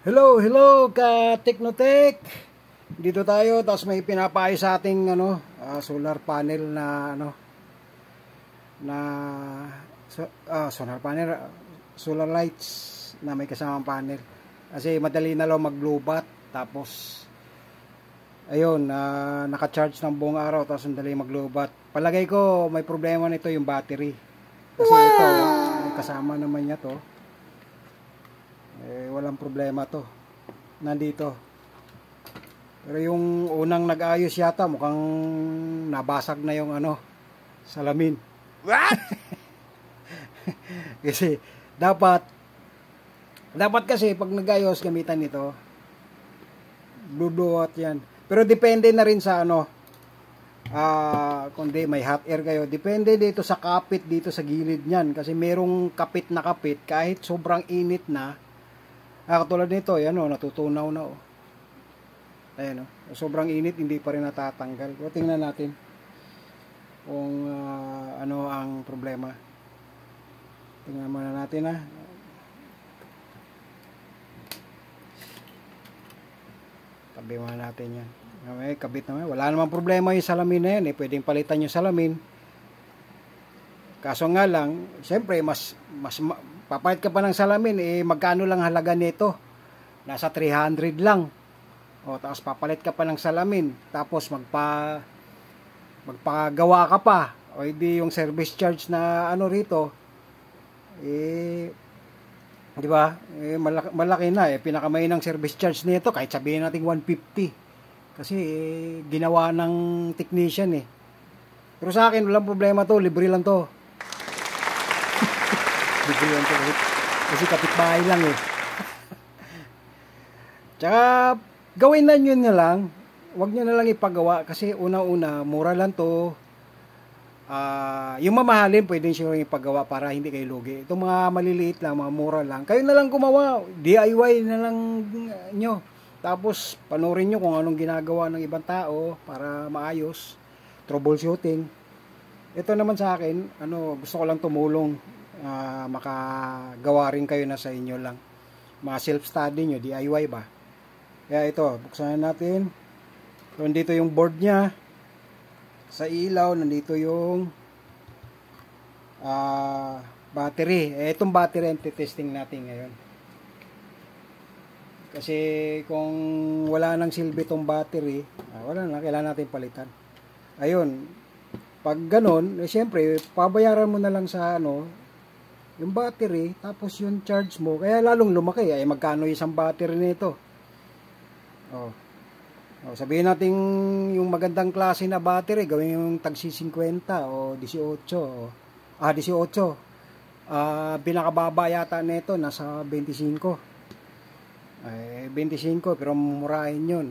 Hello, hello ka Teknotech. Dito tayo, tapos may pinapaayos sa ating solar panel na solar panel, solar lights na may kasamang panel. Kasi madali na lang maglubat, tapos ayun, naka-charge ng buong araw, tapos madali maglubat. Palagay ko may problema nito yung battery. Kasi ito, kasama naman niya to. Walang problema to, nandito. Pero yung unang nag-ayos yata mukhang nabasag na yung salamin. What? Kasi dapat kasi pag nag-ayos gamitan nito, blubuhat yan. Pero depende na rin sa kundi may hot air kayo, depende dito sa kapit dito sa gilid niyan, kasi merong kapit na kapit kahit sobrang init na. Katulad nito, yan natutunaw na Ayan sobrang init, hindi pa rin natatanggal. So, tingnan natin kung ano ang problema. Tingnan muna natin Tabi muna natin yan. Okay, kabit naman. Wala namang problema yung salamin na yan. Pwedeng palitan yung salamin. Kaso nga lang, siyempre, mas papalit ka pa ng salamin, magkano lang halaga nito? Nasa 300 lang. Tapos papalit ka pa ng salamin, tapos magpagawa ka pa. Hindi yung service charge na rito, di ba? Malaki na. Pinakamay ng service charge nito, kahit sabihin natin 150. Kasi ginawa ng technician Pero sa akin, walang problema to, libre lang to. Kasi kapitbahay lang Tsaka gawin na nyo na lang, wag nyo na lang ipagawa, kasi una-una mura lang to. Yung mamahalin pwede nyo ipagawa para hindi kayo lugi. Itong mga maliliit lang, mga mura lang, kayo na lang gumawa, DIY na lang nyo. Tapos panoorin nyo kung anong ginagawa ng ibang tao para maayos, troubleshooting. Ito naman sa akin, gusto ko lang tumulong. Makagawa rin kayo na sa inyo lang, mga self-study nyo, DIY ba. Kaya ito, buksan natin. So, nandito yung board nya sa ilaw, nandito yung battery. Itong battery ang testing natin ngayon, kasi kung wala nang silbi itong battery, wala na, kailangan natin palitan. Ayun, pag ganon, syempre pabayaran mo na lang sa yung battery, tapos yung charge mo, kaya lalong lumaki. Magkano isang battery nito? Sabihin natin yung magandang klase na battery, gawin yung tagsi 50 o 18. 18. Pinakababa yata nito nasa 25. 25, pero murahin yun.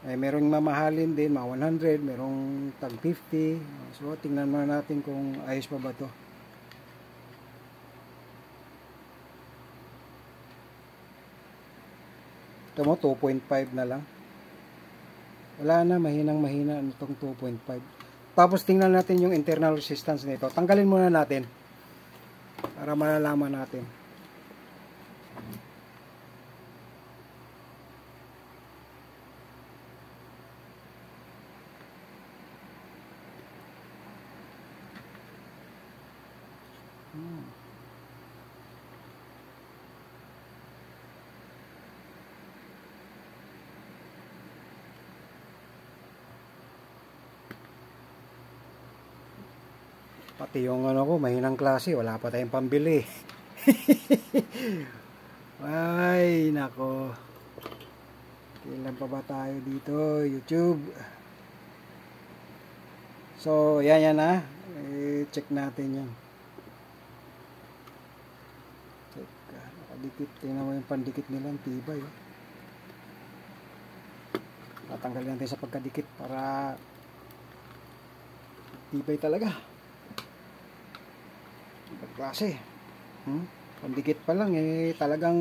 Merong mamahalin din, mga 100, merong tag 50. So tingnan muna natin kung ayos pa ba to. Ito mo, 2.5 na lang. Wala na, mahina itong 2.5. Tapos tingnan natin yung internal resistance nito. Tanggalin muna natin para malalaman natin. Pati yung ko, mahinang klase, wala pa tayong pambili. Ay, nako. Kailan pa ba tayo dito, YouTube? So, yan check natin yan. Check, nakadikit. Tingnan mo yung pandikit nilang tibay. Tatanggalin natin sa pagkadikit para tibay talaga. Klase. Pandikit pa lang talagang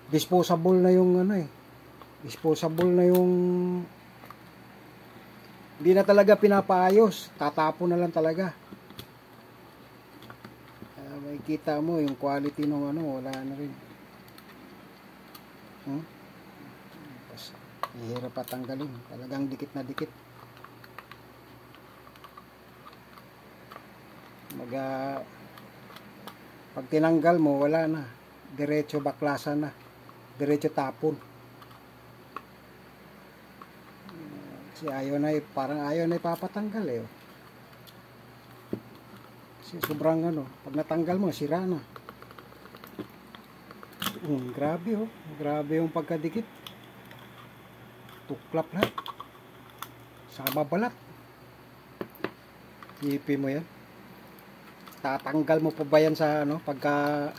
disposable na yung disposable na yung, hindi na talaga pinapaayos, tatapon na lang talaga. Makikita mo yung quality ng wala na rin. Hmm? Tapos, ihirap patanggalin. Talagang dikit na dikit. Pag tinanggal mo, wala na. Diretso baklasan na. Diretso tapon. Kasi parang ayaw na ipapatanggal eh. Kasi sobrang pag natanggal mo, sira na. Grabe oh. Grabe yung pagkadikit. Tuklap lahat. Sama balat. Ipin mo yan. Tatanggal mo pa ba yan sa pagka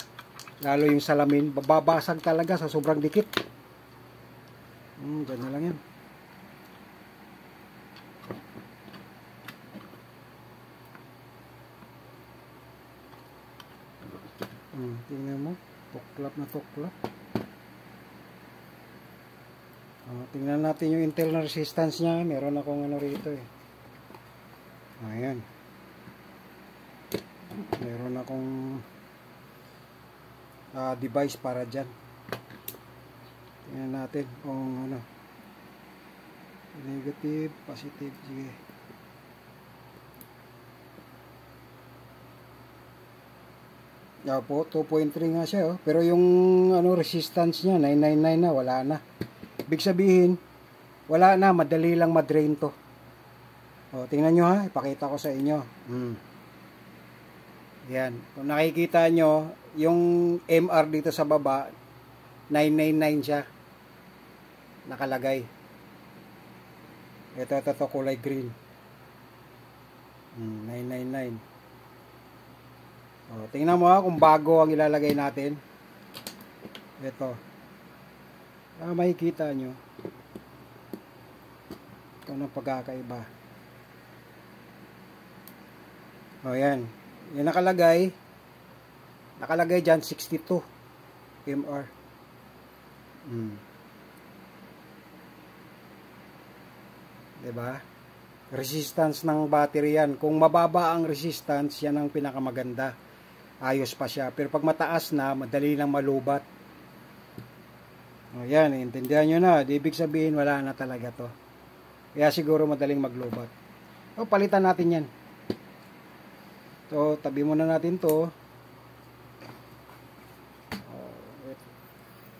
lalo yung salamin, babasag talaga sa sobrang dikit. Dyan na lang yan. Tingnan mo, tuklap na tuklap. Tingnan natin yung internal resistance niya. Meron akong rito eh. Ayan. Meron akong device para dyan. Tingnan natin kung negative, positive. Sige. Po, 2.3 nga siya pero yung resistance niya 999 na, wala na. Ibig sabihin wala na, madali lang ma-drain to. Tingnan nyo ipakita ko sa inyo. Yan, kung nakikita nyo yung MR dito sa baba 999 siya nakalagay. Ito kulay green. 999. Tingnan mo kung bago ang ilalagay natin. Ito. Makikita nyo. Ito ng pagkakaiba. Yan. Yung nakalagay dyan 62 MR. Diba? Resistance ng battery yan. Kung mababa ang resistance, yan ang pinakamaganda. Ayos pa siya. Pero pag mataas na, madali lang malubat. Yan, intindihan nyo na. Ibig sabihin, wala na talaga to. Kaya siguro madaling maglubat. Palitan natin yan. So, tabi muna natin to.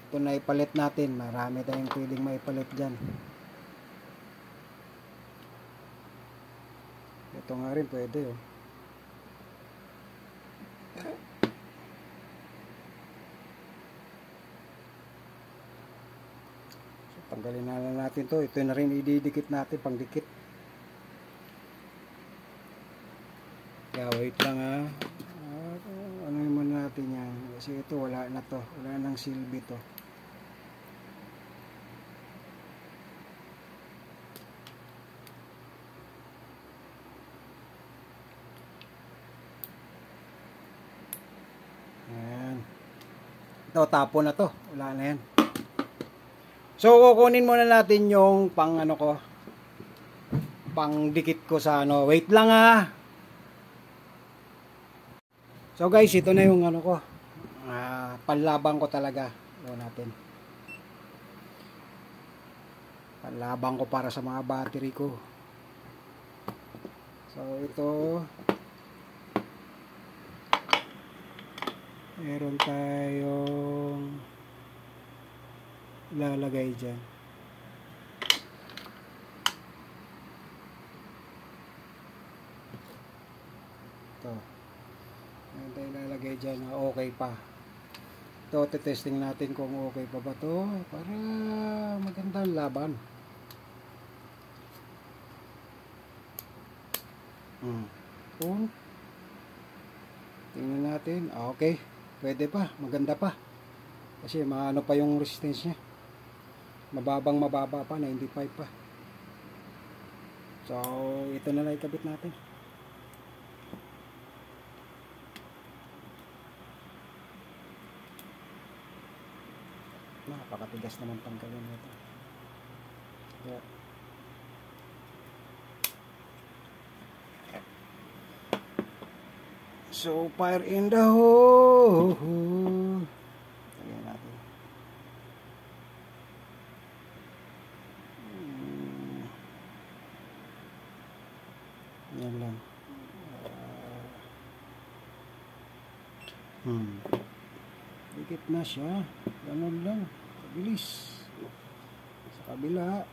Ito na ipalit natin. Marami tayong pwedeng maipalit dyan. Ito nga rin pwede So, tanggalin na lang natin to. Ito na rin ididikit natin, pangdikit. Kaya wait lang ano muna natin yan. Kasi ito wala na to. Wala nang silbi to. Ayan. Ito tapon na to. Wala na yan. So kukunin muna natin yung pang dikit ko sa Wait lang So guys, ito na yung ko. Panlabang ko talaga. Natin. Panlabang ko para sa mga battery ko. So ito. Meron tayong ilalagay dyan. Ito. Meron tayong ilalagay dyan na okay pa. Ito, testing natin kung okay pa ba to para magandang laban. Tingnan natin. Okay. Pwede pa. Maganda pa. Kasi maano pa yung resistance niya. Mababa pa. 95 pa. So, ito na lang ikabit natin. Napakatigas naman tanggalin nito. Yeah. So, fire in the hole. Lagyan natin. Dikit na siya. Ganun lang. Bilis. Sa kabila.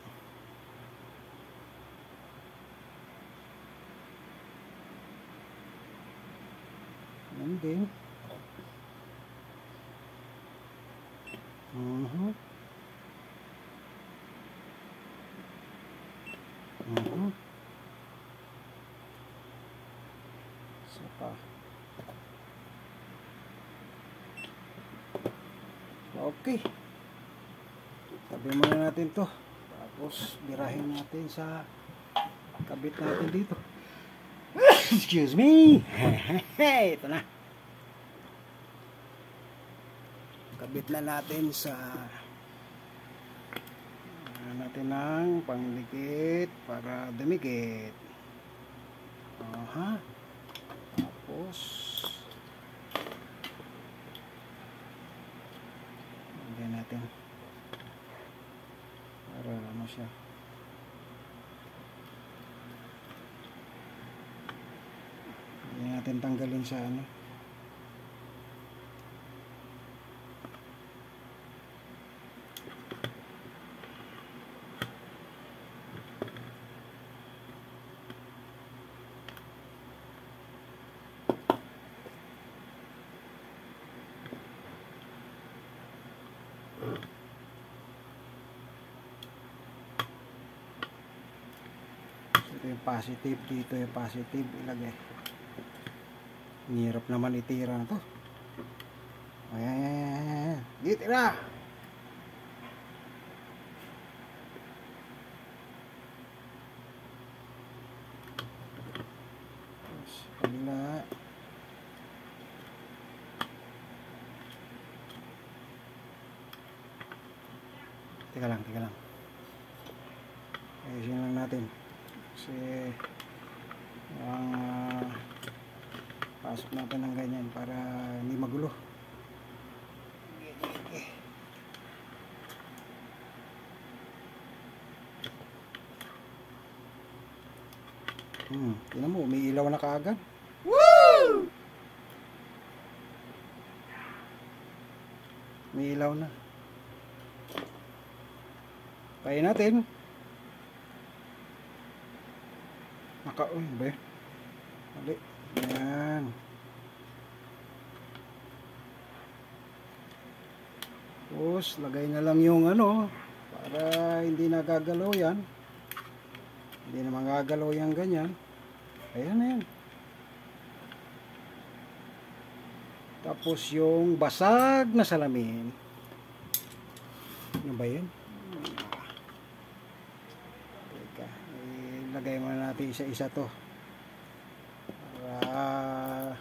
Yan din. Saka. Okay. Tabi muna natin to. Tapos birahin natin sa kabit natin dito. Excuse me. Ito na. Kabit na natin sa natin ng pangdikit para dumikit. Aha. Tapos lagyan natin para ano siya. Hindi natin tanggalin sa ano. Ito yung positive, dito yung positive ilagay. Hirap naman itira na to. Ayan. Dito na. Kabila. Teka lang. Ayusin lang natin. Kasi ang pasok natin ng ganyan para hindi magulo. Tingnan mo, may ilaw na kaagad. Woo! May ilaw na. Tayo natin. Uy, ba? Mali. Yan. Tapos, lagay na lang yung ano, para hindi nagagalaw yan. Hindi na magagalaw yan ganyan. Ayan na yan. Tapos yung basag na salamin. Ano ba yun? Teka, ilagay muna natin isa-isa to. Para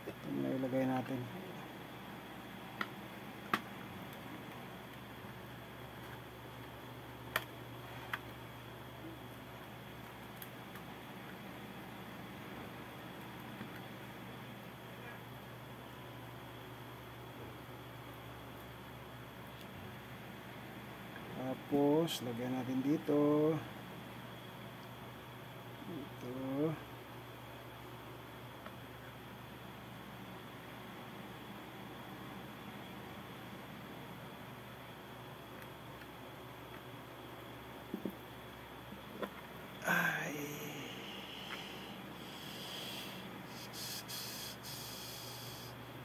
ito na ilagay natin. Tapos lagyan natin dito. Ito.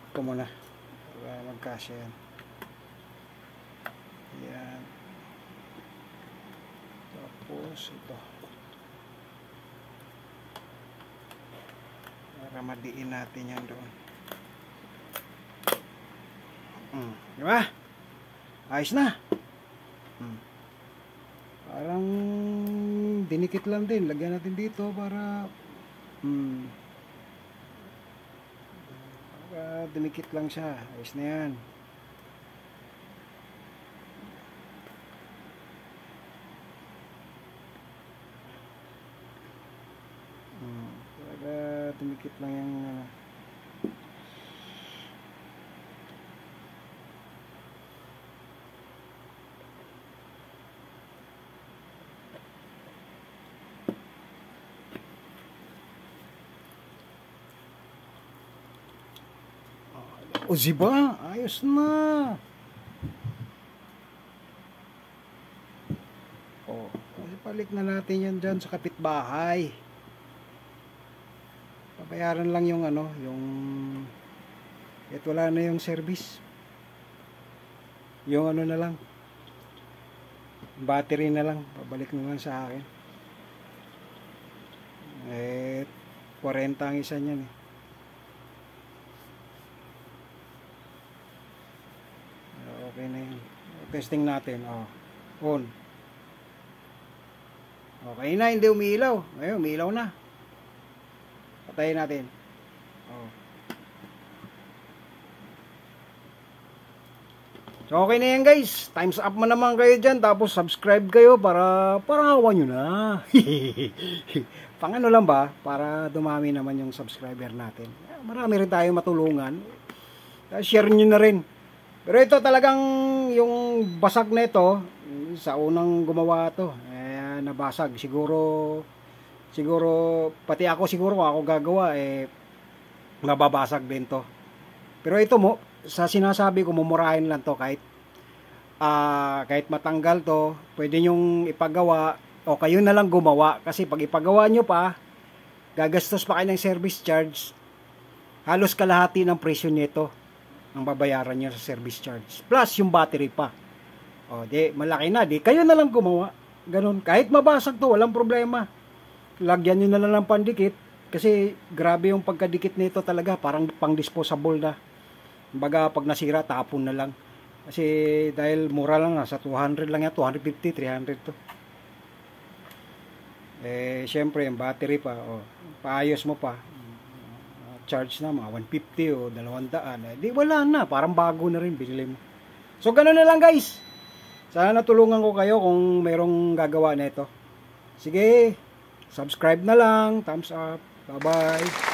Ito muna para magkasya yan. Yan. Tapos ito para madiin natin yan doon. Diba? Ayos na. Parang dinikit lang din. Lagyan natin dito para dinikit lang siya. Ayos na yan. Para dinikit lang yung O diba? Ayos na. O, balik na natin yan dyan sa kapitbahay. Babayaran lang yung ano, yung at wala na yung service. Yung ano na lang, battery na lang, pabalik na lang sa akin. 40 ang isa niyan eh. Okay na yan. Testing natin. On. Okay na, hindi umiilaw. Ayun, umiilaw na. Patayin natin. So okay na yan guys. Times up mo naman kayo dyan. Tapos subscribe kayo para hawa nyo na. Pang ano lang ba? Para dumami naman yung subscriber natin. Marami rin tayo matulungan. Share nyo na rin. Pero ito talagang yung basag na ito. Sa unang gumawa to. Nabasag. Siguro pati ako gagawa. Mababasag din to. Pero ito mo. Sa sinasabi ko, mumurahin lang to kahit matanggal to, pwede nyong ipagawa o kayo na lang gumawa kasi pag ipagawa nyo pa, gagastos pa kayo ng service charge, halos kalahati ng presyo nito ang babayaran nyo sa service charge plus yung battery pa. Di malaki na, di kayo na lang gumawa, ganun, kahit mabasag to, walang problema, lagyan nyo na lang ng pandikit kasi grabe yung pagkadikit nito talaga, parang pang disposable na. Baga pag nasira tapon na lang kasi dahil mura lang, nasa 200 lang yan, 250, 300 to. Syempre yung battery pa, paayos mo pa, charge na mga 150 o 200, di wala na, parang bago na rin binili mo. So ganoon na lang guys, sana natulungan ko kayo kung merong gagawa na ito. Sige, subscribe na lang, thumbs up, bye bye.